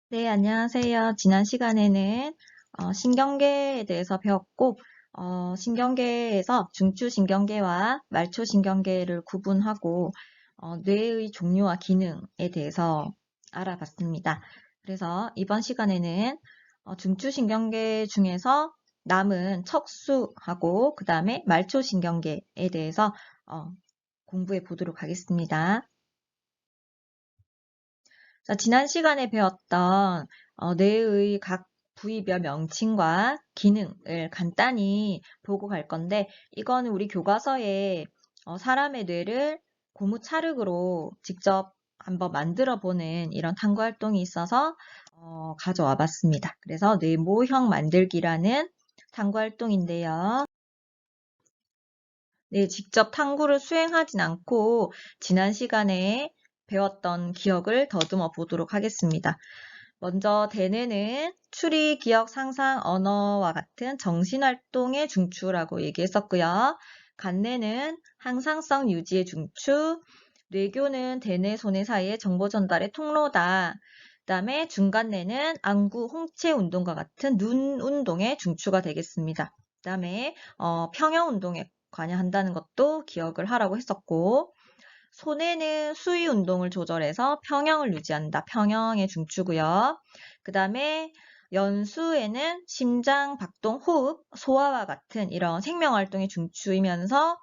네, 안녕하세요. 지난 시간에는 신경계에 대해서 배웠고, 신경계에서 중추신경계와 말초신경계를 구분하고, 뇌의 종류와 기능에 대해서 알아봤습니다. 그래서 이번 시간에는 중추신경계 중에서 남은 척수하고, 그 다음에 말초신경계에 대해서 공부해 보도록 하겠습니다. 자, 지난 시간에 배웠던 뇌의 각 부위별 명칭과 기능을 간단히 보고 갈 건데, 이거는 우리 교과서에 사람의 뇌를 고무찰흙으로 직접 한번 만들어 보는 이런 탐구 활동이 있어서 가져와 봤습니다. 그래서 뇌모형 만들기라는 탐구 활동인데요. 네, 직접 탐구를 수행하진 않고 지난 시간에 배웠던 기억을 더듬어 보도록 하겠습니다. 먼저 대뇌는 추리, 기억, 상상, 언어와 같은 정신활동의 중추라고 얘기했었고요. 간뇌는 항상성 유지의 중추, 뇌교는 대뇌, 소뇌 사이의 정보 전달의 통로다. 그다음에 중간뇌는 안구, 홍채 운동과 같은 눈 운동의 중추가 되겠습니다. 그다음에 평형 운동에 관여한다는 것도 기억을 하라고 했었고, 손에는 수위 운동을 조절해서 평형을 유지한다. 평형의 중추고요. 그 다음에 연수에는 심장, 박동, 호흡, 소화와 같은 이런 생명활동의 중추이면서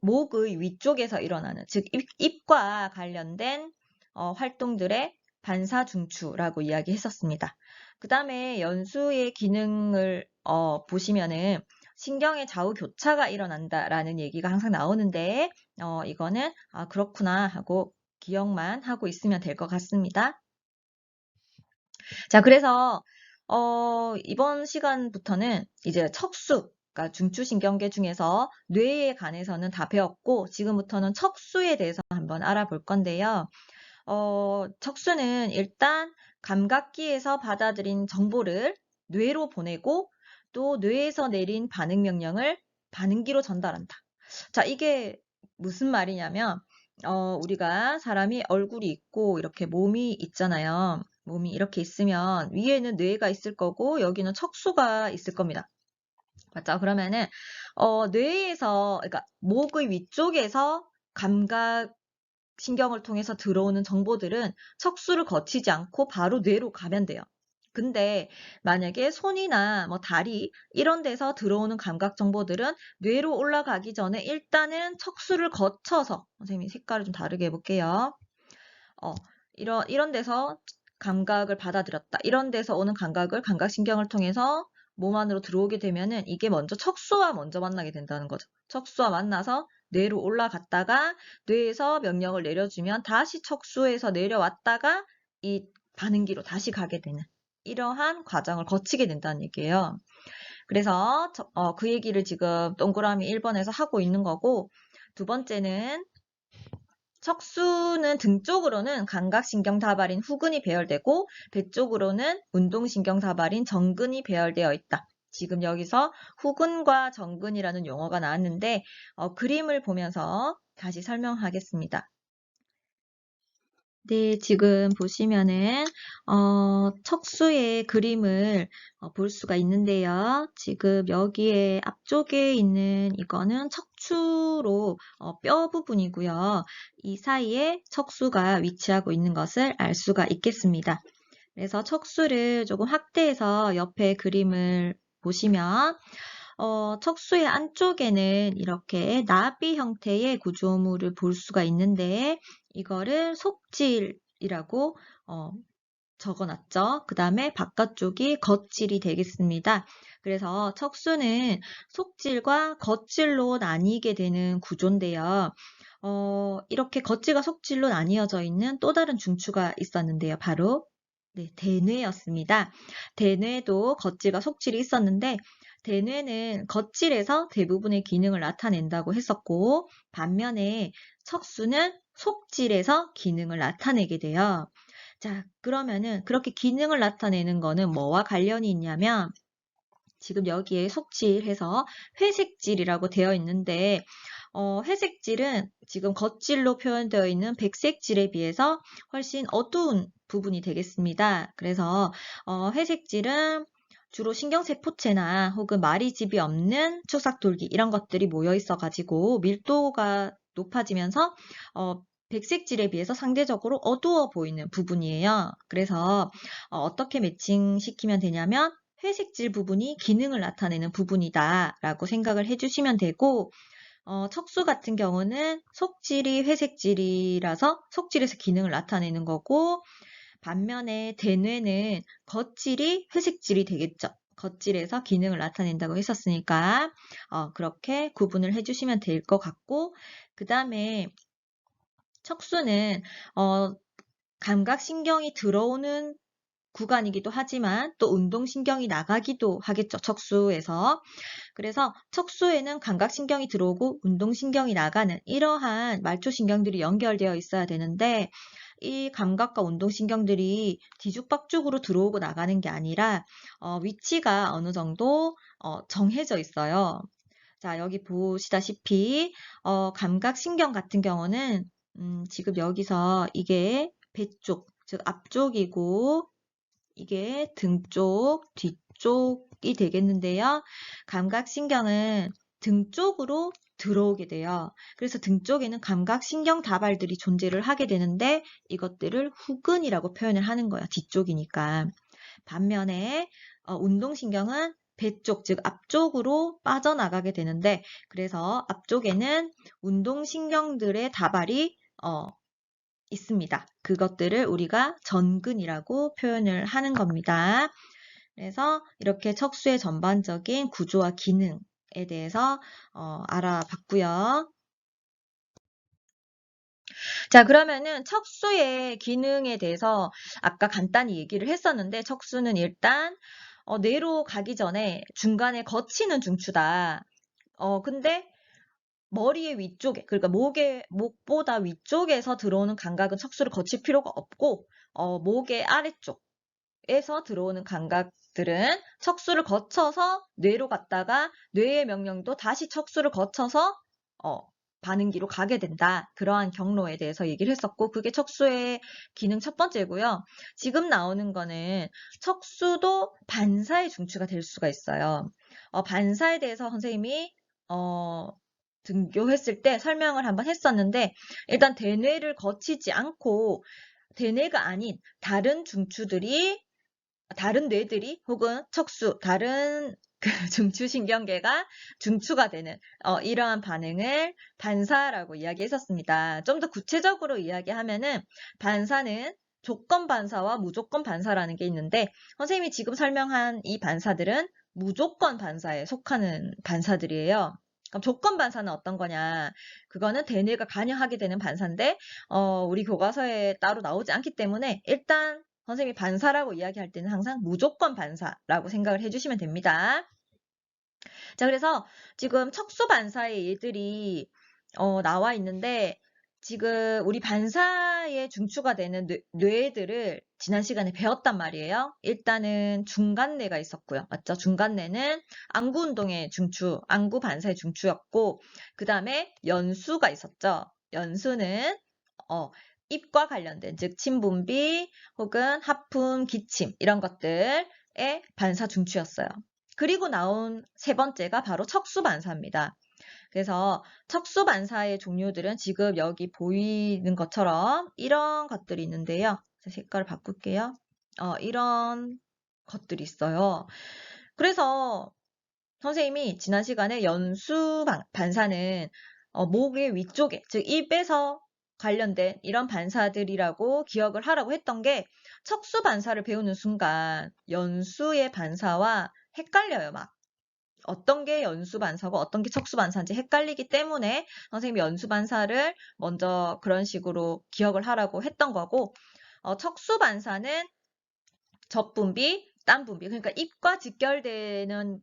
목의 위쪽에서 일어나는, 즉 입과 관련된 활동들의 반사중추라고 이야기했었습니다. 그 다음에 연수의 기능을 보시면은 신경의 좌우 교차가 일어난다라는 얘기가 항상 나오는데 이거는 그렇구나 하고 기억만 하고 있으면 될 것 같습니다. 자, 그래서 이번 시간부터는 이제 척수, 그러니까 중추신경계 중에서 뇌에 관해서는 다 배웠고 지금부터는 척수에 대해서 한번 알아볼 건데요. 척수는 일단 감각기에서 받아들인 정보를 뇌로 보내고 또 뇌에서 내린 반응 명령을 반응기로 전달한다. 자, 이게 무슨 말이냐면 우리가 사람이 얼굴이 있고 이렇게 몸이 있잖아요. 몸이 이렇게 있으면 위에는 뇌가 있을 거고 여기는 척수가 있을 겁니다. 맞죠? 그러면은 뇌에서 그러니까 목의 위쪽에서 감각 신경을 통해서 들어오는 정보들은 척수를 거치지 않고 바로 뇌로 가면 돼요. 근데 만약에 손이나 뭐 다리 이런 데서 들어오는 감각 정보들은 뇌로 올라가기 전에 일단은 척수를 거쳐서 선생님이 색깔을 좀 다르게 해볼게요. 이런 데서 감각을 받아들였다. 이런 데서 오는 감각을 감각신경을 통해서 몸 안으로 들어오게 되면은 이게 먼저 척수와 먼저 만나게 된다는 거죠. 척수와 만나서 뇌로 올라갔다가 뇌에서 명령을 내려주면 다시 척수에서 내려왔다가 이 반응기로 다시 가게 되는 이러한 과정을 거치게 된다는 얘기예요. 그래서 그 얘기를 지금 동그라미 1번에서 하고 있는 거고, 두 번째는 척수는 등 쪽으로는 감각신경사발인 후근이 배열되고 배 쪽으로는 운동신경사발인 정근이 배열되어 있다. 지금 여기서 후근과 정근이라는 용어가 나왔는데 그림을 보면서 다시 설명하겠습니다. 네, 지금 보시면은 척수의 그림을 볼 수가 있는데요. 지금 여기에 앞쪽에 있는 이거는 척추로 뼈 부분이고요. 이 사이에 척수가 위치하고 있는 것을 알 수가 있겠습니다. 그래서 척수를 조금 확대해서 옆에 그림을 보시면 척수의 안쪽에는 이렇게 나비 형태의 구조물을 볼 수가 있는데 이거를 속질이라고 적어놨죠. 그 다음에 바깥쪽이 겉질이 되겠습니다. 그래서 척수는 속질과 겉질로 나뉘게 되는 구조인데요. 이렇게 겉질과 속질로 나뉘어져 있는 또 다른 중추가 있었는데요. 바로 네, 대뇌였습니다. 대뇌도 겉질과 속질이 있었는데 대뇌는 겉질에서 대부분의 기능을 나타낸다고 했었고 반면에 척수는 속질에서 기능을 나타내게 돼요. 자, 그러면은 그렇게 기능을 나타내는 거는 뭐와 관련이 있냐면 지금 여기에 속질해서 회색질이라고 되어 있는데 회색질은 지금 겉질로 표현되어 있는 백색질에 비해서 훨씬 어두운 부분이 되겠습니다. 그래서 회색질은 주로 신경세포체나 혹은 마리집이 없는 축삭돌기 이런 것들이 모여 있어가지고 밀도가 높아지면서 백색질에 비해서 상대적으로 어두워 보이는 부분이에요. 그래서 어떻게 매칭시키면 되냐면 회색질 부분이 기능을 나타내는 부분이다 라고 생각을 해주시면 되고, 척수 같은 경우는 속질이 회색질이라서 속질에서 기능을 나타내는 거고, 반면에 대뇌는 겉질이 회색질이 되겠죠. 겉질에서 기능을 나타낸다고 했었으니까 그렇게 구분을 해주시면 될 것 같고, 그 다음에 척수는 감각신경이 들어오는 구간이기도 하지만 또 운동신경이 나가기도 하겠죠. 척수에서. 그래서 척수에는 감각신경이 들어오고 운동신경이 나가는 이러한 말초신경들이 연결되어 있어야 되는데 이 감각과 운동신경들이 뒤죽박죽으로 들어오고 나가는 게 아니라 위치가 어느 정도 정해져 있어요. 자, 여기 보시다시피 감각신경 같은 경우는 지금 여기서 이게 배 쪽, 즉 앞쪽이고 이게 등 쪽, 뒤쪽이 되겠는데요. 감각신경은 등 쪽으로 들어오게 돼요. 그래서 등 쪽에는 감각신경 다발들이 존재를 하게 되는데 이것들을 후근이라고 표현을 하는 거예요. 뒤쪽이니까. 반면에 운동신경은 배 쪽, 즉 앞쪽으로 빠져나가게 되는데 그래서 앞쪽에는 운동신경들의 다발이 있습니다. 그것들을 우리가 전근이라고 표현을 하는 겁니다. 그래서 이렇게 척수의 전반적인 구조와 기능에 대해서 알아봤고요. 자, 그러면은 척수의 기능에 대해서 아까 간단히 얘기를 했었는데 척수는 일단 뇌로 가기 전에 중간에 거치는 중추다. 근데 머리의 위쪽에, 그러니까 목보다 위쪽에서 들어오는 감각은 척수를 거칠 필요가 없고, 목의 아래쪽에서 들어오는 감각들은 척수를 거쳐서 뇌로 갔다가 뇌의 명령도 다시 척수를 거쳐서 반응기로 가게 된다. 그러한 경로에 대해서 얘기를 했었고, 그게 척수의 기능 첫 번째고요. 지금 나오는 거는 척수도 반사의 중추가 될 수가 있어요. 반사에 대해서 선생님이 등교했을 때 설명을 한번 했었는데 일단 대뇌를 거치지 않고 대뇌가 아닌 다른 뇌들이 혹은 척수, 다른 그 중추신경계가 중추가 되는 이러한 반응을 반사라고 이야기했었습니다. 좀 더 구체적으로 이야기하면은 반사는 조건 반사와 무조건 반사라는 게 있는데 선생님이 지금 설명한 이 반사들은 무조건 반사에 속하는 반사들이에요. 그럼 조건 반사는 어떤 거냐? 그거는 대뇌가 관여하게 되는 반사인데 우리 교과서에 따로 나오지 않기 때문에 일단 선생님이 반사라고 이야기할 때는 항상 무조건 반사라고 생각을 해주시면 됩니다. 자, 그래서 지금 척수 반사의 예들이 나와 있는데 지금 우리 반사의 중추가 되는 뇌들을 지난 시간에 배웠단 말이에요. 일단은 중간뇌가 있었고요. 맞죠? 중간뇌는 안구운동의 중추, 안구 반사의 중추였고 그 다음에 연수가 있었죠. 연수는 입과 관련된 즉 침분비 혹은 하품, 기침 이런 것들의 반사 중추였어요. 그리고 나온 세 번째가 바로 척수 반사입니다. 그래서 척수 반사의 종류들은 지금 여기 보이는 것처럼 이런 것들이 있는데요. 색깔을 바꿀게요. 이런 것들이 있어요. 그래서 선생님이 지난 시간에 연수 반사는 목의 위쪽에, 즉 입에서 관련된 이런 반사들이라고 기억을 하라고 했던 게 척수 반사를 배우는 순간 연수의 반사와 헷갈려요, 막. 어떤 게 연수 반사고 어떤 게 척수 반사인지 헷갈리기 때문에 선생님이 연수 반사를 먼저 그런 식으로 기억을 하라고 했던 거고 척수 반사는 젖분비, 땀분비 그러니까 입과 직결되는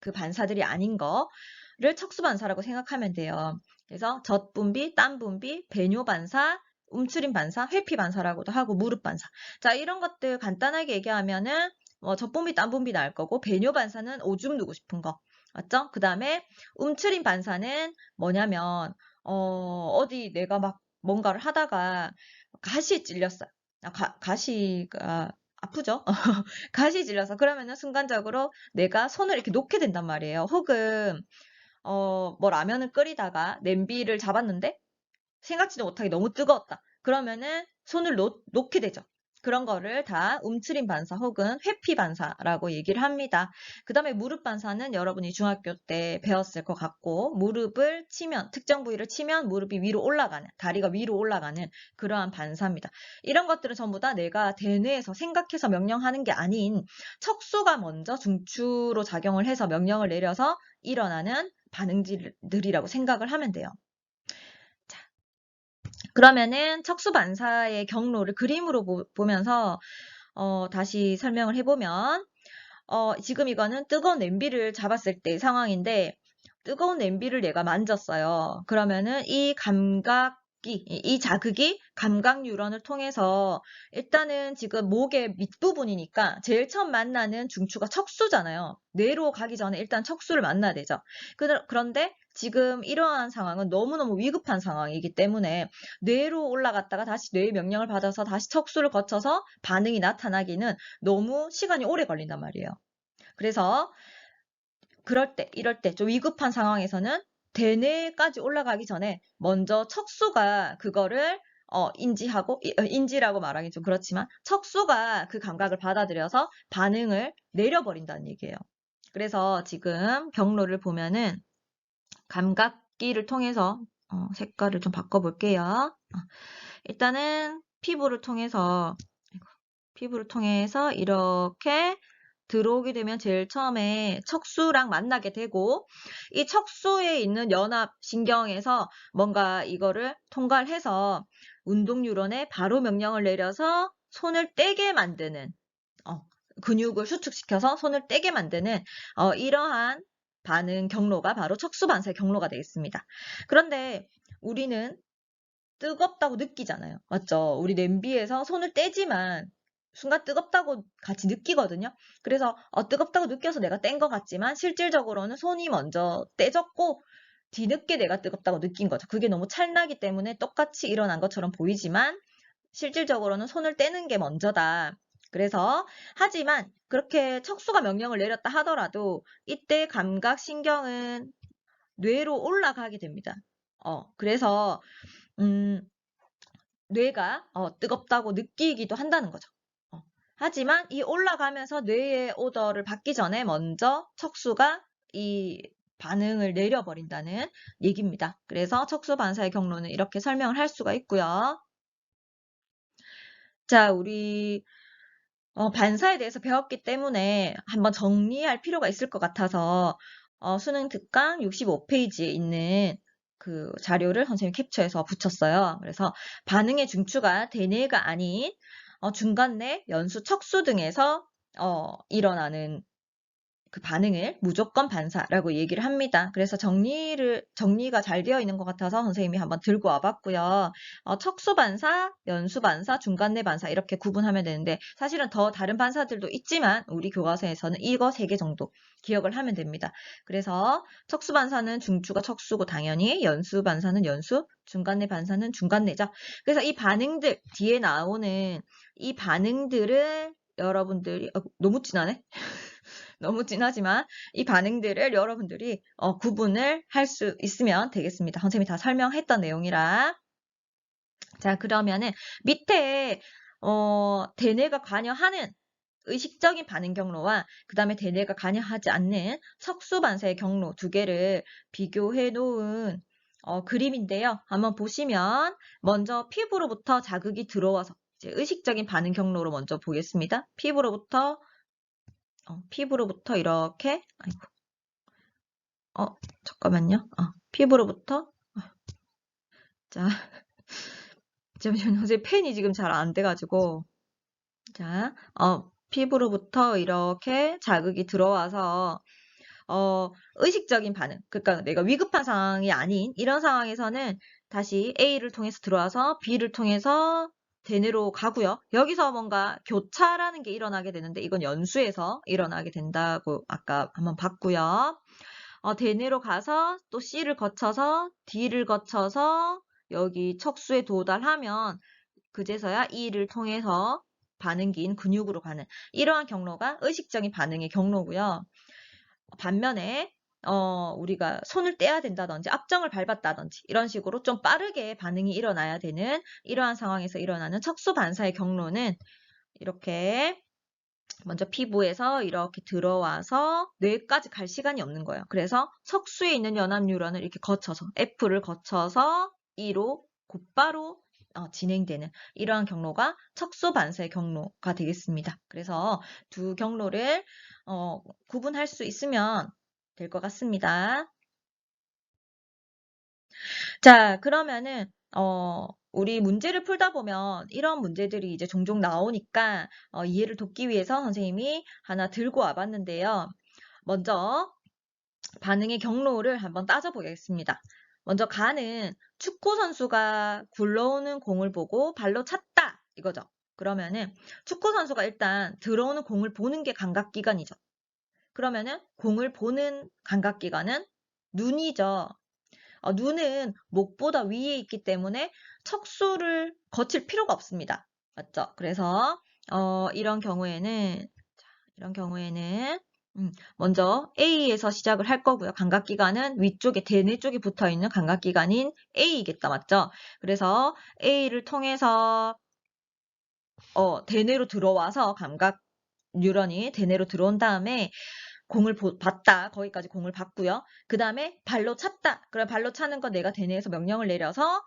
그 반사들이 아닌 거를 척수 반사라고 생각하면 돼요. 그래서 젖분비, 땀분비, 배뇨 반사, 움츠림 반사, 회피 반사라고도 하고 무릎 반사. 자, 이런 것들 간단하게 얘기하면은 젖분비, 땀분비 나을 거고 배뇨 반사는 오줌 누고 싶은 거. 맞죠? 그 다음에 움츠린 반사는 뭐냐면 어디 내가 막 뭔가를 하다가 가시에 찔렸어요. 가시가 아프죠? 가시 찔려서 그러면은 순간적으로 내가 손을 이렇게 놓게 된단 말이에요. 혹은 뭐 라면을 끓이다가 냄비를 잡았는데 생각지도 못하게 너무 뜨거웠다. 그러면은 손을 놓게 되죠. 그런 거를 다 움츠림 반사 혹은 회피 반사라고 얘기를 합니다. 그 다음에 무릎 반사는 여러분이 중학교 때 배웠을 것 같고, 무릎을 치면, 특정 부위를 치면 무릎이 위로 올라가는, 다리가 위로 올라가는 그러한 반사입니다. 이런 것들은 전부 다 내가 대뇌에서 생각해서 명령하는 게 아닌 척수가 먼저 중추로 작용을 해서 명령을 내려서 일어나는 반응들이라고 생각을 하면 돼요. 그러면은 척수 반사의 경로를 그림으로 보면서 다시 설명을 해보면 지금 이거는 뜨거운 냄비를 잡았을 때 상황인데 뜨거운 냄비를 내가 만졌어요. 그러면은 이 자극이 감각 뉴런을 통해서 일단은 지금 목의 밑부분이니까 제일 처음 만나는 중추가 척수잖아요. 뇌로 가기 전에 일단 척수를 만나야 되죠. 그런데 지금 이러한 상황은 너무너무 위급한 상황이기 때문에 뇌로 올라갔다가 다시 뇌의 명령을 받아서 다시 척수를 거쳐서 반응이 나타나기는 너무 시간이 오래 걸린단 말이에요. 그래서 이럴 때 좀 위급한 상황에서는 대뇌까지 올라가기 전에 먼저 척수가 그거를 인지라고 말하기 좀 그렇지만 척수가 그 감각을 받아들여서 반응을 내려버린다는 얘기예요. 그래서 지금 경로를 보면은 감각기를 통해서 색깔을 좀 바꿔볼게요. 일단은 피부를 통해서 이렇게 들어오게 되면 제일 처음에 척수랑 만나게 되고 이 척수에 있는 연합신경에서 뭔가 이거를 통과를 해서 운동 뉴런에 바로 명령을 내려서 손을 떼게 만드는 근육을 수축시켜서 손을 떼게 만드는 이러한 반응 경로가 바로 척수 반사의 경로가 되겠습니다. 그런데 우리는 뜨겁다고 느끼잖아요. 맞죠? 우리 냄비에서 손을 떼지만 순간 뜨겁다고 같이 느끼거든요. 그래서 뜨겁다고 느껴서 내가 뗀 것 같지만 실질적으로는 손이 먼저 떼졌고 뒤늦게 내가 뜨겁다고 느낀 거죠. 그게 너무 찰나기 때문에 똑같이 일어난 것처럼 보이지만 실질적으로는 손을 떼는 게 먼저다. 그래서 하지만 그렇게 척수가 명령을 내렸다 하더라도 이때 감각신경은 뇌로 올라가게 됩니다. 그래서 뇌가 뜨겁다고 느끼기도 한다는 거죠. 하지만 이 올라가면서 뇌의 오더를 받기 전에 먼저 척수가 이 반응을 내려버린다는 얘기입니다. 그래서 척수 반사의 경로는 이렇게 설명을 할 수가 있고요. 자, 우리 반사에 대해서 배웠기 때문에 한번 정리할 필요가 있을 것 같아서 수능 특강 65페이지에 있는 그 자료를 선생님이 캡처해서 붙였어요. 그래서 반응의 중추가 대뇌가 아닌 중간내, 연수, 척수 등에서 일어나는 그 반응을 무조건 반사라고 얘기를 합니다. 그래서 정리가 잘 되어 있는 것 같아서 선생님이 한번 들고 와봤고요. 척수 반사, 연수 반사, 중간내 반사 이렇게 구분하면 되는데 사실은 더 다른 반사들도 있지만 우리 교과서에서는 이거 3개 정도 기억을 하면 됩니다. 그래서 척수 반사는 중추가 척수고 당연히 연수 반사는 연수, 중간내 반사는 중간내죠. 그래서 이 반응들 뒤에 나오는 이 반응들을 여러분들이 너무 진하네. 너무 진하지만 이 반응들을 여러분들이 구분을 할 수 있으면 되겠습니다. 선생님이 다 설명했던 내용이라. 자, 그러면은 밑에 대뇌가 관여하는 의식적인 반응 경로와 그 다음에 대뇌가 관여하지 않는 척수 반사의 경로 2개를 비교해 놓은 그림인데요. 한번 보시면 먼저 피부로부터 자극이 들어와서 이제 의식적인 반응 경로로 먼저 보겠습니다. 피부로부터 이렇게, 잠깐만요. 피부로부터, 자, 잠시만요. 선생님 펜이 지금 잘 안 돼가지고, 자, 피부로부터 이렇게 자극이 들어와서, 의식적인 반응. 그러니까 내가 위급한 상황이 아닌 이런 상황에서는 다시 A를 통해서 들어와서 B를 통해서 대뇌로 가고요. 여기서 뭔가 교차라는 게 일어나게 되는데 이건 연수에서 일어나게 된다고 아까 한번 봤고요. 대뇌로 가서 또 C를 거쳐서 D를 거쳐서 여기 척수에 도달하면 그제서야 E를 통해서 반응기인 근육으로 가는 이러한 경로가 의식적인 반응의 경로고요. 반면에 우리가 손을 떼야 된다든지 압정을 밟았다든지 이런 식으로 좀 빠르게 반응이 일어나야 되는 이러한 상황에서 일어나는 척수 반사의 경로는 이렇게 먼저 피부에서 이렇게 들어와서 뇌까지 갈 시간이 없는 거예요. 그래서 척수에 있는 연합 뉴런을 이렇게 거쳐서 F를 거쳐서 E로 곧바로 진행되는 이러한 경로가 척수 반사의 경로가 되겠습니다. 그래서 두 경로를 구분할 수 있으면 될 것 같습니다. 자, 그러면은 우리 문제를 풀다 보면 이런 문제들이 이제 종종 나오니까 이해를 돕기 위해서 선생님이 하나 들고 와봤는데요. 먼저 반응의 경로를 한번 따져보겠습니다. 먼저 가는 축구 선수가 굴러오는 공을 보고 발로 찼다 이거죠. 그러면은 축구 선수가 일단 들어오는 공을 보는 게 감각기관이죠. 그러면은 공을 보는 감각기관은 눈이죠. 눈은 목보다 위에 있기 때문에 척수를 거칠 필요가 없습니다. 맞죠? 그래서 이런 경우에는 먼저 A에서 시작을 할 거고요. 감각기관은 위쪽에 대뇌 쪽에 붙어 있는 감각기관인 A이겠다. 맞죠? 그래서 A를 통해서 대뇌로 들어와서 감각 뉴런이 대뇌로 들어온 다음에 공을 봤다. 거기까지 공을 봤고요. 그 다음에 발로 찼다. 그럼 발로 차는 거 내가 대뇌에서 명령을 내려서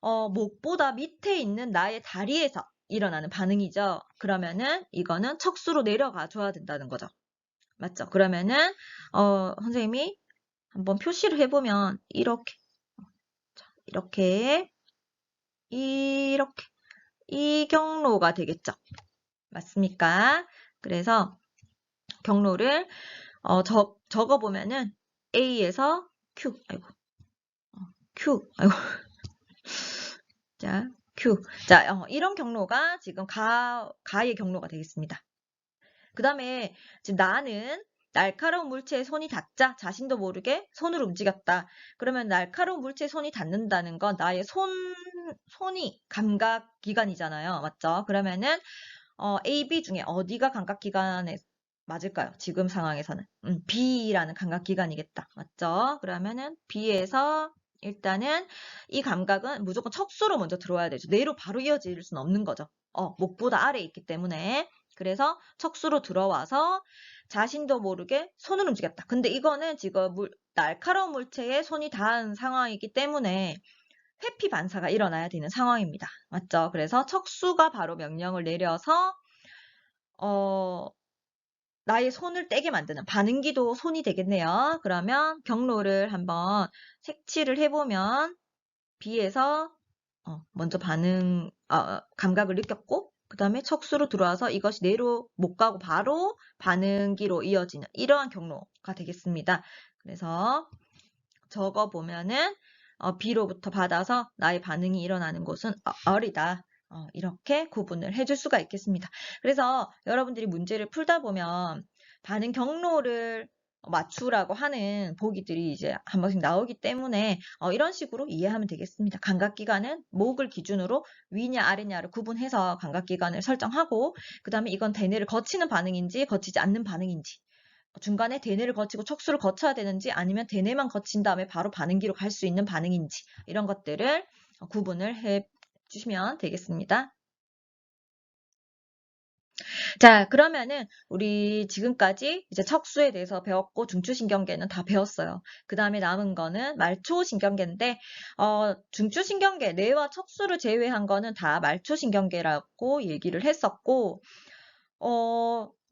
목보다 밑에 있는 나의 다리에서 일어나는 반응이죠. 그러면은 이거는 척수로 내려가 줘야 된다는 거죠. 맞죠? 그러면은 선생님이 한번 표시를 해보면 이렇게 이렇게 이 경로가 되겠죠. 맞습니까? 그래서 경로를 적어보면은 A에서 Q, 자, Q. 자, 이런 경로가 지금 가의 경로가 되겠습니다. 그 다음에 지금 나는 날카로운 물체에 손이 닿자 자신도 모르게 손을 움직였다. 그러면 날카로운 물체에 손이 닿는다는 건 나의 손이 감각기관이잖아요. 맞죠? 그러면은 A, B 중에 어디가 감각기관에 맞을까요? 지금 상황에서는. B라는 감각기관이겠다. 맞죠? 그러면은 B에서 일단은 이 감각은 무조건 척수로 먼저 들어와야 되죠. 뇌로 바로 이어질 수는 없는 거죠. 목보다 아래에 있기 때문에. 그래서 척수로 들어와서 자신도 모르게 손을 움직였다. 근데 이거는 지금 날카로운 물체에 손이 닿은 상황이기 때문에 회피 반사가 일어나야 되는 상황입니다. 맞죠? 그래서 척수가 바로 명령을 내려서 나의 손을 떼게 만드는 반응기도 손이 되겠네요. 그러면 경로를 한번 색칠을 해보면 B에서 먼저 감각을 느꼈고 그 다음에 척수로 들어와서 이것이 뇌로 못 가고 바로 반응기로 이어지는 이러한 경로가 되겠습니다. 그래서 적어보면은 B로부터 받아서 나의 반응이 일어나는 곳은 어리다. 이렇게 구분을 해줄 수가 있겠습니다. 그래서 여러분들이 문제를 풀다 보면 반응 경로를 맞추라고 하는 보기들이 이제 한 번씩 나오기 때문에 이런 식으로 이해하면 되겠습니다. 감각기관은 목을 기준으로 위냐 아래냐를 구분해서 감각기관을 설정하고 그 다음에 이건 대뇌를 거치는 반응인지 거치지 않는 반응인지 중간에 대뇌를 거치고 척수를 거쳐야 되는지 아니면 대뇌만 거친 다음에 바로 반응기로 갈 수 있는 반응인지 이런 것들을 구분을 해 주시면 되겠습니다. 자, 그러면은 우리 지금까지 이제 척수에 대해서 배웠고 중추신경계는 다 배웠어요. 그 다음에 남은 거는 말초신경계인데 중추신경계, 뇌와 척수를 제외한 거는 다 말초신경계라고 얘기를 했었고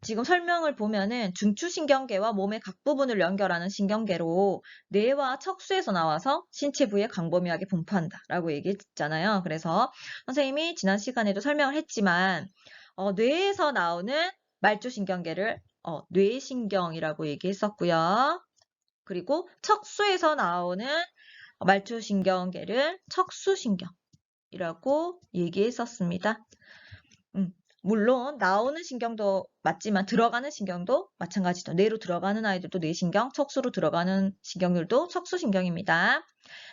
지금 설명을 보면은 중추신경계와 몸의 각 부분을 연결하는 신경계로 뇌와 척수에서 나와서 신체 부위에 광범위하게 분포한다라고 얘기했잖아요. 그래서 선생님이 지난 시간에도 설명을 했지만 뇌에서 나오는 말초신경계를 뇌신경이라고 얘기했었고요. 그리고 척수에서 나오는 말초신경계를 척수신경이라고 얘기했었습니다. 물론 나오는 신경도 맞지만 들어가는 신경도 마찬가지죠. 뇌로 들어가는 아이들도 뇌신경, 척수로 들어가는 신경들도 척수신경입니다.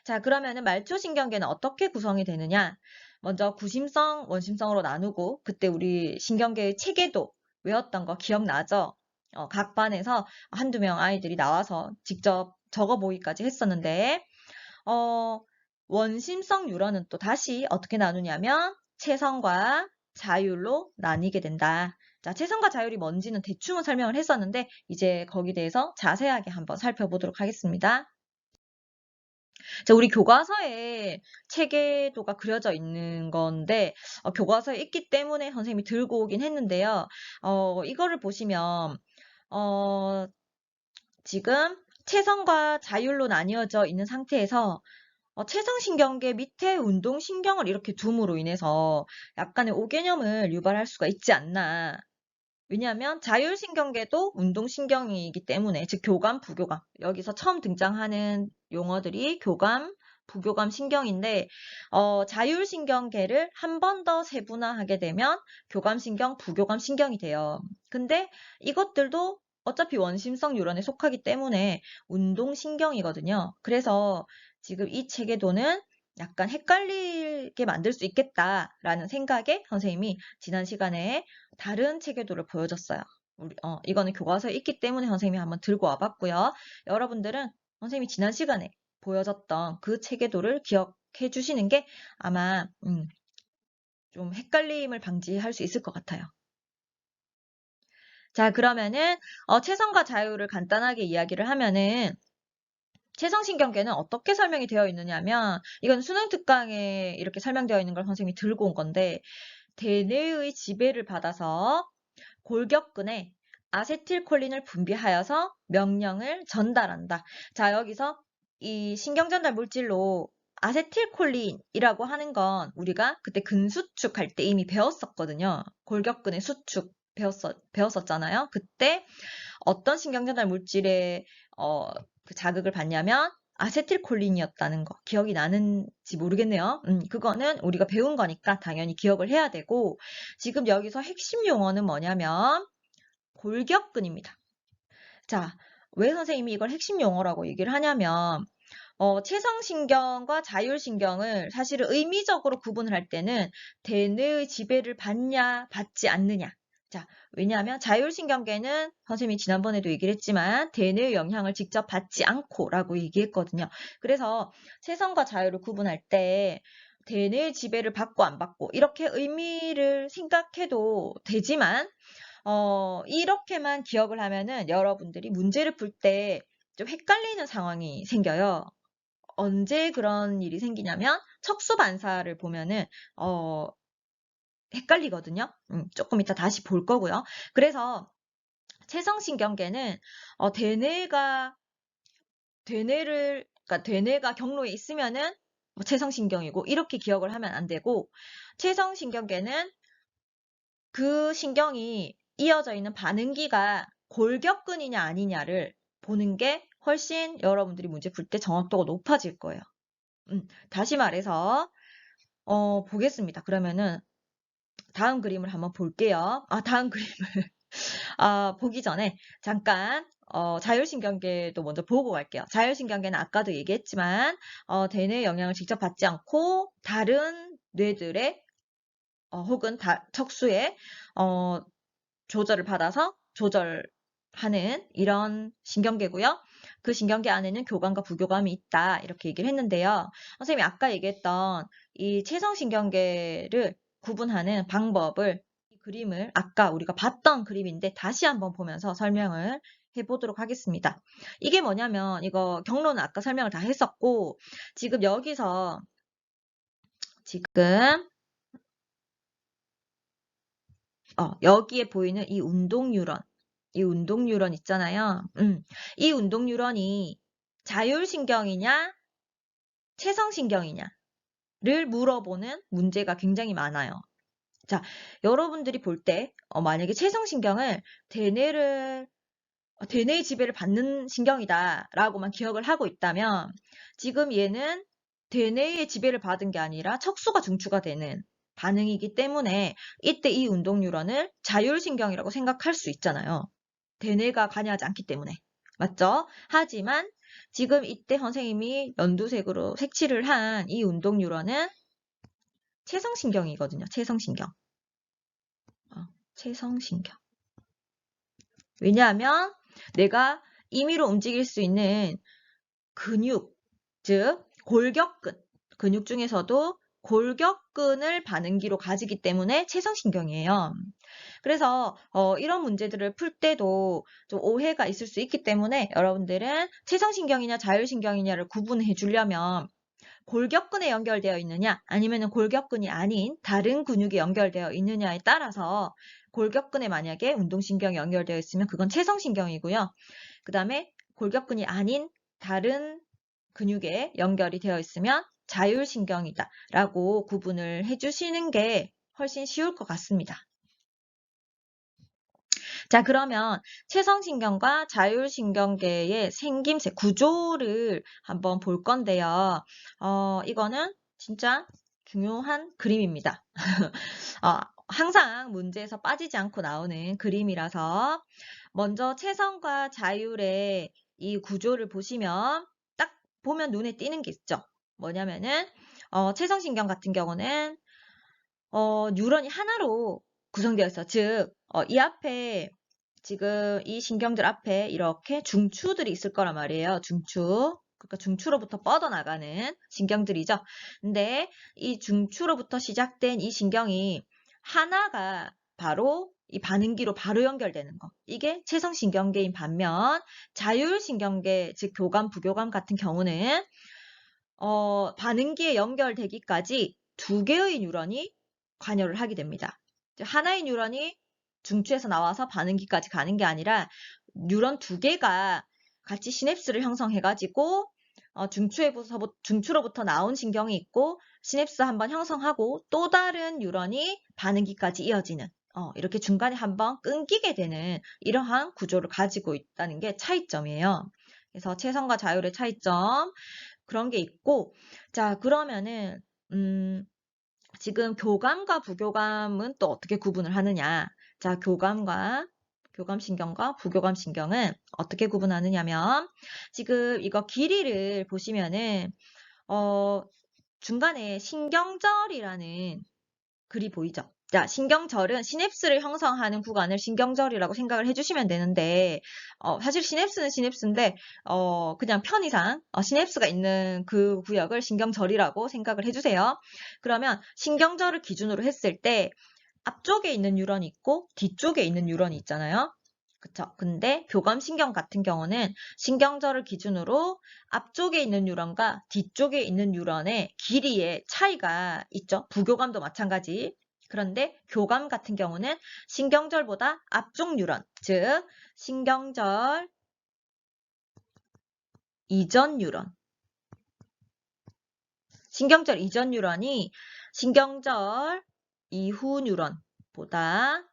자, 그러면은 말초신경계는 어떻게 구성이 되느냐? 먼저 구심성, 원심성으로 나누고 그때 우리 신경계의 체계도 외웠던 거 기억나죠? 각 반에서 한두 명 아이들이 나와서 직접 적어 보기까지 했었는데 원심성 뉴런은 또 다시 어떻게 나누냐면 체성과 자율로 나뉘게 된다. 자, 체성과 자율이 뭔지는 대충은 설명을 했었는데 이제 거기에 대해서 자세하게 한번 살펴보도록 하겠습니다. 자, 우리 교과서에 체계도가 그려져 있는 건데 교과서에 있기 때문에 선생님이 들고 오긴 했는데요. 이거를 보시면 지금 체성과 자율로 나뉘어져 있는 상태에서 체성신경계 밑에 운동신경을 이렇게 둠으로 인해서 약간의 오개념을 유발할 수가 있지 않나. 왜냐하면 자율신경계도 운동신경이기 때문에, 즉 교감, 부교감. 여기서 처음 등장하는 용어들이 교감, 부교감 신경인데 자율신경계를 한 번 더 세분화하게 되면 교감신경, 부교감 신경이 돼요. 근데 이것들도 어차피 원심성 뉴런에 속하기 때문에 운동신경이거든요. 그래서 지금 이 체계도는 약간 헷갈리게 만들 수 있겠다라는 생각에 선생님이 지난 시간에 다른 체계도를 보여줬어요. 이거는 교과서에 있기 때문에 선생님이 한번 들고 와봤고요. 여러분들은 선생님이 지난 시간에 보여줬던 그 체계도를 기억해 주시는 게 아마 좀 헷갈림을 방지할 수 있을 것 같아요. 자, 그러면은 체성과 자율을 간단하게 이야기를 하면은 체성신경계는 어떻게 설명이 되어 있느냐면 이건 수능 특강에 이렇게 설명되어 있는 걸 선생님이 들고 온 건데 대뇌의 지배를 받아서 골격근에 아세틸콜린을 분비하여서 명령을 전달한다. 자, 여기서 이 신경전달 물질로 아세틸콜린이라고 하는 건 우리가 그때 근수축 할 때 이미 배웠었거든요. 골격근의 수축 배웠었잖아요. 그때 어떤 신경전달 물질에 그 자극을 받냐면 아세틸콜린이었다는 거 기억이 나는지 모르겠네요. 그거는 우리가 배운 거니까 당연히 기억을 해야 되고 지금 여기서 핵심 용어는 뭐냐면 골격근입니다. 자, 왜 선생님이 이걸 핵심 용어라고 얘기를 하냐면 체성신경과 자율신경을 사실은 의미적으로 구분을 할 때는 대뇌의 지배를 받냐 받지 않느냐. 자, 왜냐하면 자율신경계는 선생님이 지난번에도 얘기를 했지만 대뇌의 영향을 직접 받지 않고라고 얘기했거든요. 그래서 체성과 자율을 구분할 때 대뇌의 지배를 받고 안 받고 이렇게 의미를 생각해도 되지만 이렇게만 기억을 하면은 여러분들이 문제를 풀 때 좀 헷갈리는 상황이 생겨요. 언제 그런 일이 생기냐면 척수 반사를 보면은 헷갈리거든요. 조금 이따 다시 볼 거고요. 그래서 체성신경계는 그러니까 대뇌가 경로에 있으면은 체성신경이고 이렇게 기억을 하면 안 되고 체성신경계는 그 신경이 이어져 있는 반응기가 골격근이냐 아니냐를 보는 게 훨씬 여러분들이 문제 풀 때 정확도가 높아질 거예요. 다시 말해서 보겠습니다. 그러면은 다음 그림을 한번 볼게요. 다음 그림을 보기 전에 잠깐 자율신경계도 먼저 보고 갈게요. 자율신경계는 아까도 얘기했지만 대뇌의 영향을 직접 받지 않고 다른 뇌들의 혹은 척수의 조절을 받아서 조절하는 이런 신경계고요. 그 신경계 안에는 교감과 부교감이 있다. 이렇게 얘기를 했는데요. 선생님이 아까 얘기했던 이 체성신경계를 구분하는 방법을 이 그림을 아까 우리가 봤던 그림인데 다시 한번 보면서 설명을 해보도록 하겠습니다. 이게 뭐냐면 이거 경로는 아까 설명을 다 했었고 지금 여기서 지금 여기에 보이는 이 운동 뉴런 있잖아요. 이 운동 뉴런이 자율신경이냐, 체성신경이냐를 물어보는 문제가 굉장히 많아요. 자, 여러분들이 볼 때, 만약에 체성신경을 대뇌의 지배를 받는 신경이다라고만 기억을 하고 있다면, 지금 얘는 대뇌의 지배를 받은 게 아니라 척수가 중추가 되는 반응이기 때문에 이때 이 운동 뉴런을 자율신경이라고 생각할 수 있잖아요. 대뇌가 관여하지 않기 때문에. 맞죠? 하지만 지금 이때 선생님이 연두색으로 색칠을 한 이 운동 뉴런은 체성신경이거든요. 체성신경. 체성신경. 왜냐하면 내가 임의로 움직일 수 있는 근육, 즉 골격근, 근육 중에서도 골격근을 반응기로 가지기 때문에 체성신경이에요. 그래서 이런 문제들을 풀 때도 좀 오해가 있을 수 있기 때문에 여러분들은 체성신경이냐 자율신경이냐를 구분해 주려면 골격근에 연결되어 있느냐 아니면 골격근이 아닌 다른 근육에 연결되어 있느냐에 따라서 골격근에 만약에 운동신경이 연결되어 있으면 그건 체성신경이고요. 그 다음에 골격근이 아닌 다른 근육에 연결이 되어 있으면 자율신경이다 라고 구분을 해주시는 게 훨씬 쉬울 것 같습니다. 자, 그러면 체성신경과 자율신경계의 생김새, 구조를 한번 볼 건데요. 이거는 진짜 중요한 그림입니다. 항상 문제에서 빠지지 않고 나오는 그림이라서 먼저 체성과 자율의 이 구조를 보시면 딱 보면 눈에 띄는 게 있죠. 뭐냐면은 체성신경 같은 경우는 뉴런이 하나로 구성되어 있어. 즉, 이 앞에 지금 이 신경들 앞에 이렇게 중추들이 있을 거란 말이에요. 중추. 그러니까 중추로부터 뻗어나가는 신경들이죠. 근데 이 중추로부터 시작된 이 신경이 하나가 바로 이 반응기로 바로 연결되는 거. 이게 체성신경계인 반면 자율신경계, 즉 교감, 부교감 같은 경우는 반응기에 연결되기까지 두 개의 뉴런이 관여를 하게 됩니다. 하나의 뉴런이 중추에서 나와서 반응기까지 가는 게 아니라 뉴런 두 개가 같이 시냅스를 형성해가지고 중추로부터 나온 신경이 있고 시냅스 한번 형성하고 또 다른 뉴런이 반응기까지 이어지는 이렇게 중간에 한번 끊기게 되는 이러한 구조를 가지고 있다는 게 차이점이에요. 그래서 체성과 자율의 차이점 그런 게 있고 자 그러면은 지금 교감과 부교감은 또 어떻게 구분을 하느냐 자 교감신경과 부교감신경은 어떻게 구분하느냐면 지금 이거 길이를 보시면은 중간에 신경절이라는 글이 보이죠? 자, 신경절은 시냅스를 형성하는 구간을 신경절이라고 생각을 해주시면 되는데 사실 시냅스는 시냅스인데 그냥 편의상 시냅스가 있는 그 구역을 신경절이라고 생각을 해주세요. 그러면 신경절을 기준으로 했을 때 앞쪽에 있는 뉴런이 있고 뒤쪽에 있는 뉴런이 있잖아요. 그쵸? 근데 교감신경 같은 경우는 신경절을 기준으로 앞쪽에 있는 뉴런과 뒤쪽에 있는 뉴런의 길이의 차이가 있죠. 부교감도 마찬가지. 그런데 교감 같은 경우는 신경절보다 앞쪽 뉴런, 즉 신경절 이전 뉴런. 신경절 이전 뉴런이 신경절 이후 뉴런보다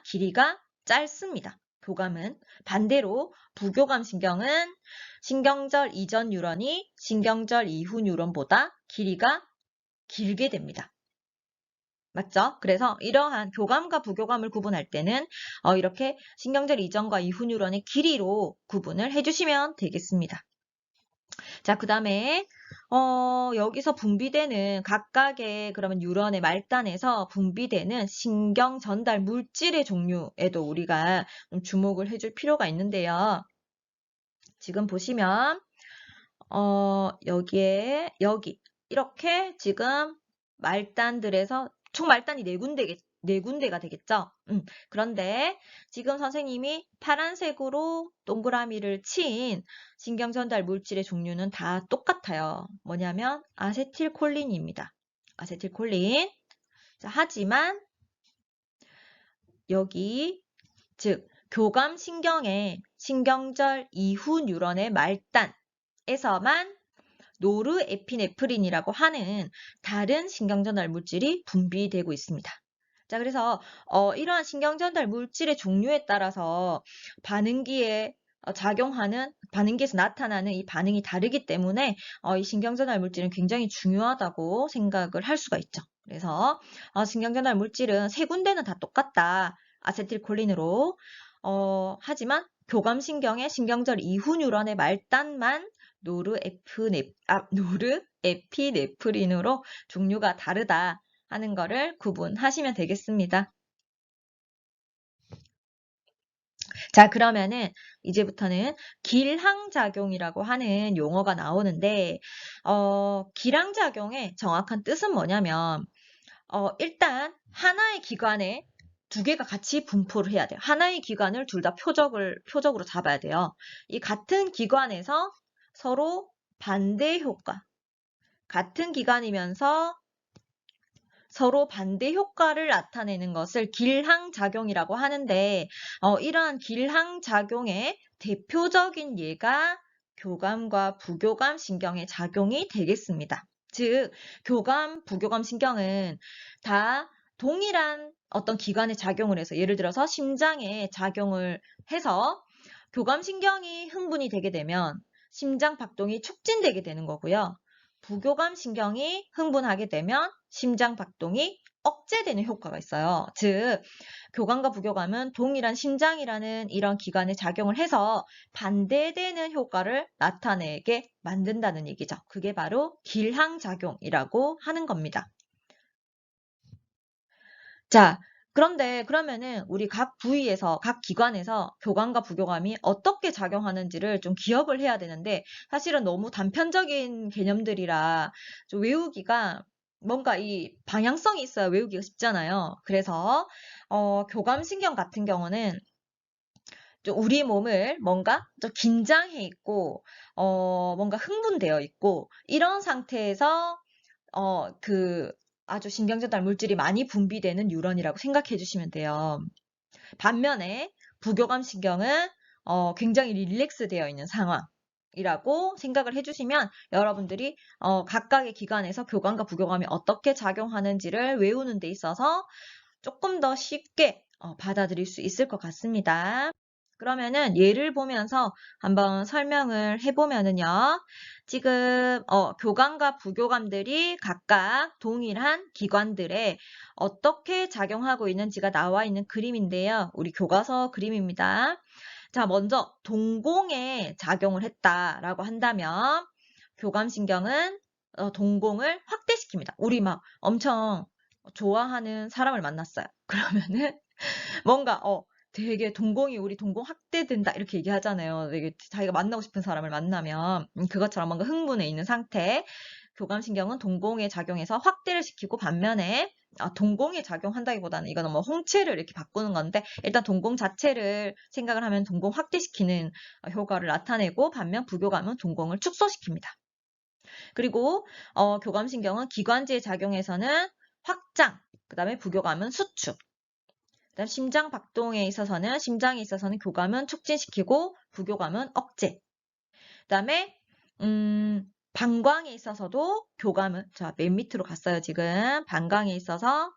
길이가 짧습니다. 교감은. 반대로 부교감 신경은 신경절 이전 뉴런이 신경절 이후 뉴런보다 길이가 길게 됩니다. 맞죠? 그래서 이러한 교감과 부교감을 구분할 때는 이렇게 신경절 이전과 이후 뉴런의 길이로 구분을 해주시면 되겠습니다. 자, 그 다음에 여기서 분비되는 각각의 그러면 뉴런의 말단에서 분비되는 신경 전달 물질의 종류에도 우리가 좀 주목을 해줄 필요가 있는데요. 지금 보시면 여기 이렇게 지금 말단들에서 총 말단이 네 군데가 되겠죠. 그런데 지금 선생님이 파란색으로 동그라미를 친 신경전달 물질의 종류는 다 똑같아요. 뭐냐면 아세틸콜린입니다. 아세틸콜린. 자, 하지만 여기 즉 교감신경의 신경절 이후 뉴런의 말단에서만 노르에피네프린이라고 하는 다른 신경전달 물질이 분비되고 있습니다. 자, 그래서 이러한 신경전달 물질의 종류에 따라서 반응기에 작용하는 반응기에서 나타나는 이 반응이 다르기 때문에 이 신경전달 물질은 굉장히 중요하다고 생각을 할 수가 있죠. 그래서 신경전달 물질은 세 군데는 다 똑같다. 아세틸콜린으로. 하지만 교감신경의 신경절 이후 뉴런의 말단만 노르에피네프린으로 종류가 다르다 하는 거를 구분하시면 되겠습니다. 자, 그러면은 이제부터는 길항작용이라고 하는 용어가 나오는데, 길항작용의 정확한 뜻은 뭐냐면, 일단 하나의 기관에 두 개가 같이 분포를 해야 돼요. 하나의 기관을 둘 다 표적으로 잡아야 돼요. 이 같은 기관에서 서로 반대 효과, 같은 기관이면서 서로 반대 효과를 나타내는 것을 길항작용이라고 하는데, 이러한 길항작용의 대표적인 예가 교감과 부교감 신경의 작용이 되겠습니다. 즉, 교감, 부교감 신경은 다 동일한 어떤 기관에 작용을 해서, 예를 들어서 심장에 작용을 해서 교감신경이 흥분이 되게 되면 심장 박동이 촉진되게 되는 거고요. 부교감 신경이 흥분하게 되면 심장 박동이 억제되는 효과가 있어요. 즉, 교감과 부교감은 동일한 심장이라는 이런 기관에 작용을 해서 반대되는 효과를 나타내게 만든다는 얘기죠. 그게 바로 길항작용이라고 하는 겁니다. 자, 그런데 그러면은 우리 각 부위에서, 각 기관에서 교감과 부교감이 어떻게 작용하는지를 좀 기억을 해야 되는데, 사실은 너무 단편적인 개념들이라 좀 외우기가 뭔가 이 방향성이 있어야 외우기가 쉽잖아요. 그래서 교감신경 같은 경우는 좀 우리 몸을 뭔가 좀 긴장해 있고 뭔가 흥분되어 있고 이런 상태에서 아주 신경전달 물질이 많이 분비되는 뉴런이라고 생각해 주시면 돼요. 반면에 부교감 신경은 굉장히 릴렉스 되어 있는 상황이라고 생각을 해주시면 여러분들이 각각의 기관에서 교감과 부교감이 어떻게 작용하는지를 외우는 데 있어서 조금 더 쉽게 받아들일 수 있을 것 같습니다. 그러면은 예를 보면서 한번 설명을 해보면은요. 지금 교감과 부교감들이 각각 동일한 기관들에 어떻게 작용하고 있는지가 나와 있는 그림인데요. 우리 교과서 그림입니다. 자, 먼저 동공에 작용을 했다라고 한다면 교감신경은 동공을 확대시킵니다. 우리 막 엄청 좋아하는 사람을 만났어요. 그러면은 뭔가 되게 우리 동공 확대된다 이렇게 얘기하잖아요. 되게 자기가 만나고 싶은 사람을 만나면 그것처럼 뭔가 흥분해 있는 상태. 교감신경은 동공에 작용해서 확대를 시키고 반면에 동공에 작용한다기보다는 이거는 뭐 홍채를 이렇게 바꾸는 건데 일단 동공 자체를 생각을 하면 동공 확대시키는 효과를 나타내고 반면 부교감은 동공을 축소시킵니다. 그리고 교감신경은 기관지에 작용해서는 확장, 그 다음에 부교감은 수축, 그다음 심장 박동에 있어서는 심장에 있어서는 교감은 촉진시키고 부교감은 억제. 그다음에 방광에 있어서도 교감은 맨 밑으로 갔어요. 지금 방광에 있어서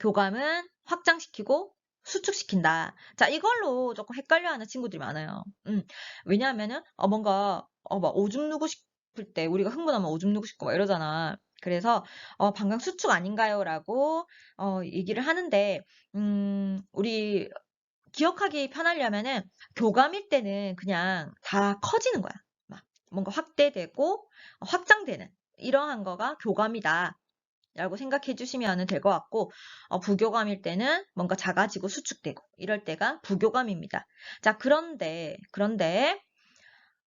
교감은 확장시키고 수축시킨다. 자, 이걸로 조금 헷갈려하는 친구들이 많아요. 왜냐하면은 뭔가 막 오줌 누고 싶을 때 우리가 흥분하면 오줌 누고 싶고 막 이러잖아. 그래서 방광 수축 아닌가요? 라고 얘기를 하는데 우리 기억하기 편하려면은 교감일 때는 그냥 다 커지는 거야. 막 뭔가 확대되고 확장되는 이러한 거가 교감이다. 라고 생각해 주시면 될 것 같고 부교감일 때는 뭔가 작아지고 수축되고 이럴 때가 부교감입니다. 자, 그런데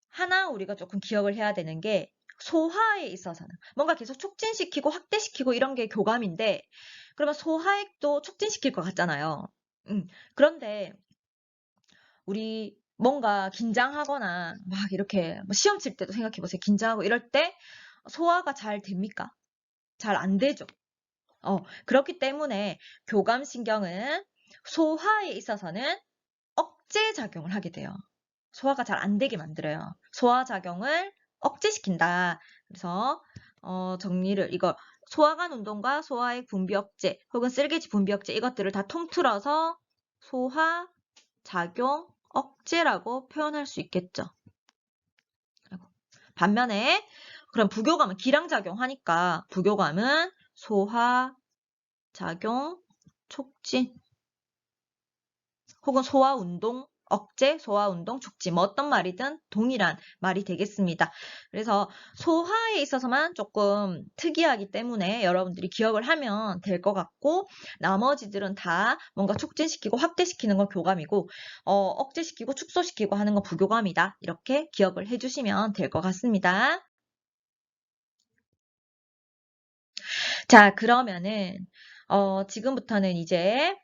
하나 우리가 조금 기억을 해야 되는 게 소화에 있어서는 뭔가 계속 촉진시키고 확대시키고 이런 게 교감인데 그러면 소화액도 촉진시킬 것 같잖아요. 그런데 우리 뭔가 긴장하거나 막 이렇게 뭐 시험 칠 때도 생각해 보세요. 긴장하고 이럴 때 소화가 잘 됩니까? 잘 안 되죠. 그렇기 때문에 교감신경은 소화에 있어서는 억제작용을 하게 돼요. 소화가 잘 안 되게 만들어요. 소화작용을 억제시킨다. 그래서 정리를 이거 소화관 운동과 소화액 분비 억제 혹은 쓸개지 분비 억제 이것들을 다 통틀어서 소화작용 억제라고 표현할 수 있겠죠. 반면에 그럼 부교감은 기량작용하니까 부교감은 소화, 작용, 촉진 혹은 소화운동, 억제, 소화운동, 촉진 뭐 어떤 말이든 동일한 말이 되겠습니다. 그래서 소화에 있어서만 조금 특이하기 때문에 여러분들이 기억을 하면 될 것 같고 나머지들은 다 뭔가 촉진시키고 확대시키는 건 교감이고 억제시키고 축소시키고 하는 건 부교감이다. 이렇게 기억을 해주시면 될 것 같습니다. 자, 그러면은 지금부터는 이제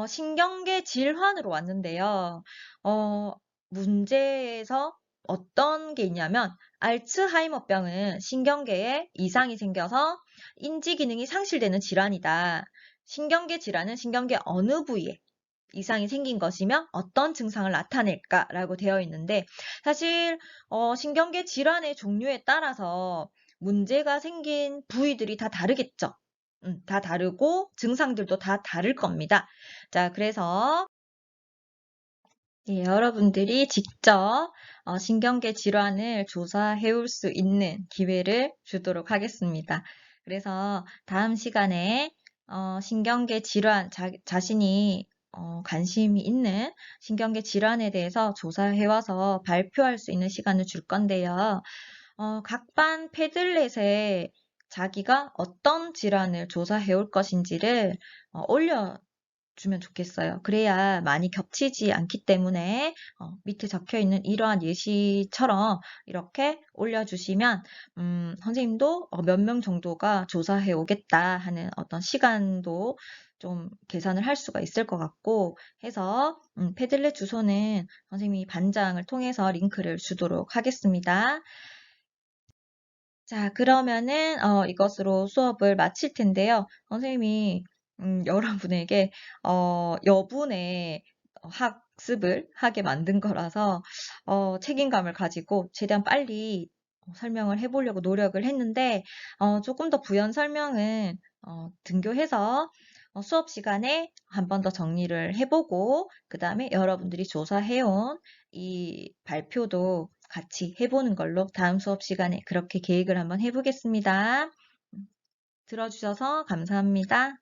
신경계 질환으로 왔는데요. 문제에서 어떤 게 있냐면 알츠하이머병은 신경계에 이상이 생겨서 인지 기능이 상실되는 질환이다. 신경계 질환은 신경계 어느 부위에 이상이 생긴 것이며 어떤 증상을 나타낼까라고 되어 있는데 사실 신경계 질환의 종류에 따라서 문제가 생긴 부위들이 다 다르겠죠. 다 다르고 증상들도 다 다를 겁니다. 자, 그래서 예, 여러분들이 직접 신경계 질환을 조사해 올 수 있는 기회를 주도록 하겠습니다. 그래서 다음 시간에 신경계 질환, 자신이 관심이 있는 신경계 질환에 대해서 조사해 와서 발표할 수 있는 시간을 줄 건데요. 각반 패들렛에 자기가 어떤 질환을 조사해 올 것인지를 올려주면 좋겠어요. 그래야 많이 겹치지 않기 때문에 밑에 적혀 있는 이러한 예시처럼 이렇게 올려주시면 선생님도 몇 명 정도가 조사해 오겠다 하는 어떤 시간도 좀 계산을 할 수가 있을 것 같고 해서 패들렛 주소는 선생님이 반장을 통해서 링크를 주도록 하겠습니다. 자, 그러면은 이것으로 수업을 마칠 텐데요. 선생님이 여러분에게 여분의 학습을 하게 만든 거라서 책임감을 가지고 최대한 빨리 설명을 해보려고 노력을 했는데 조금 더 부연 설명은 등교해서 수업 시간에 한 번 더 정리를 해보고 그 다음에 여러분들이 조사해온 이 발표도 같이 해보는 걸로 다음 수업 시간에 그렇게 계획을 한번 해보겠습니다. 들어주셔서 감사합니다.